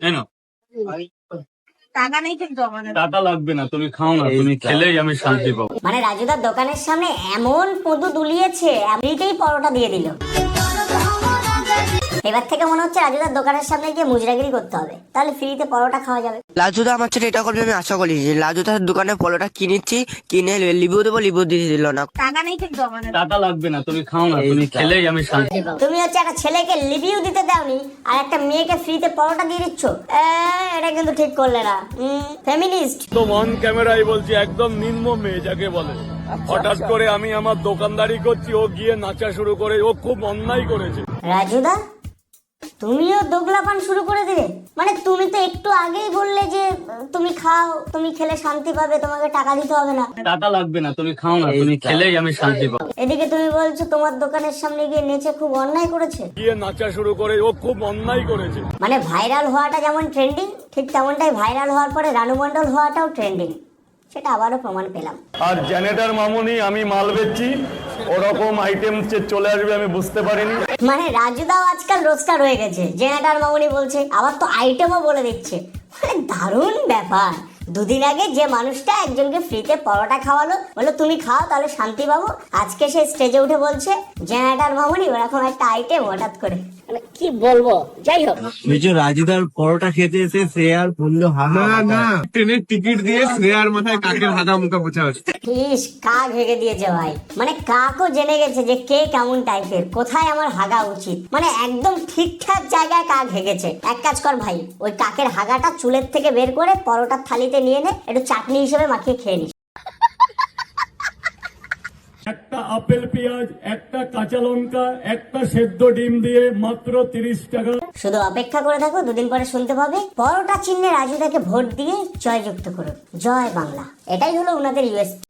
এনো টাকা নেই কিন্তু আমাদের। টাকা লাগবে না, তুমি খাও না, তুমি খেলেই আমি শান্তি পাবো। মানে রাজুদার দোকানের সামনে এমন পদু দুলিয়েছে, এমনিতেই পরোটা দিয়ে দিল। এবার থেকে মনে হচ্ছে রাজুদার দোকানের সামনে গিয়ে মুজরাগিরি করতে হবে, তাহলে ফ্রিতে পরোটা খাওয়া যাবে। লাজুদা আমার ছেলে এটা করবে আমি আশা করি। যে লাজুদার দোকানে পলোটা কিনেছি, কিনে লিবু দেবো, লিবু দিয়ে দিল না। টাকা নেই কিন্তু আমাদের। টাকা লাগবে না, তুমি খাও না, তুমি খেলেই আমি শান্তি পাবো। তুমি হচ্ছে একটা ছেলেকে লিভিউ দিতে দাওনি আর একটা মেয়েকে ফ্রিতে পরোটা দিয়ে দিচ্ছ, এটা কিন্তু ঠিক করলে না। ফেমিনিস্ট। তো অন ক্যামেরাই বলছি, একদম নিম্ন মেয়ে যাকে বলে। হঠাৎ করে আমি আমার দোকানদারি করছি, ও গিয়ে নাচা শুরু করে, ও খুব অন্যায় করেছে। রাজুদা, তুমিও দোগলাপান শুরু করে দিলে? মানে তুমি তো একটু আগেই বললে যে তুমি খাও, তুমি খেলে শান্তি পাবে, তোমাকে টাকা দিতে হবে না। টাকা লাগবে না, তুমি খাও না, তুমি খেলেই আমি শান্তি পাবো। এদিকে তুমি বলছো তোমার দোকানের সামনে গিয়ে নেচে খুব অন্যায় করেছে। গিয়ে নাচা শুরু করে, ও খুব অন্যায় করেছে। মানে ভাইরাল হওয়াটা যেমন ট্রেন্ডিং, ঠিক তেমনটাই ভাইরাল হওয়ার পরে রানু মণ্ডল হওয়াটাও ট্রেন্ডিং, সেটা আবারও প্রমাণ পেলাম। আর জেনেটার মামুনি আমি মাল বেচছি, ওরকম আইটেম চলে আসবে আমি বুঝতে পারিনি। মানে রাজুদাও আজকাল রোস্টার হয়ে গেছে, জেনারেটর মামুনি বলছে, আবার তো আইটেমও বলে দিচ্ছে। মানে দারুণ ব্যাপার। দুদিন আগে যে মানুষটা একজনকে ফ্রিতে পরোটা খাওয়ালো, বললো তুমি খাও তাহলে শান্তি পাবো, আজকে সে স্টেজে উঠে বলছে জেনারেটর মামুনি ওরকম একটা আইটেম হঠাৎ করে। মানে কি বলবো, যাই হোক। রাজুদার পরোটা খেতে এসে শ্রেয়ার বললো না ট্রেনের টিকিট দিয়ে শ্রেয়ার মাথায় কাকের হাগা মুখা পোছা হচ্ছে। ইস, কাক হেগে দিয়েছে ভাই। মানে কাকও জেনে গেছে যে কে কেমন টাইপের, কোথায় আমার হাগা উচিত। মানে একদম ঠিকঠাক জায়গায় কাক হেগেছে। এক কাজ কর ভাই, ওই কাকের হাগাটা চুলের থেকে বের করে পরোটার থালিতে নিয়ে নে, একটু চাটনি হিসেবে মাখিয়ে খেয়ে নিস। একটা আপেল পেঁয়াজ, একটা কাঁচা লঙ্কা, একটা সেদ্ধ ডিম দিয়ে মাত্র 30 টাকা। শুধু অপেক্ষা করে থাকো, দুদিন পরে শুনতে পাবে পরোটা চিহ্নে রাজুদাকে ভোট দিয়ে জয়যুক্ত করো। জয় বাংলা, এটাই হলো ওনাদের ইউএসপি।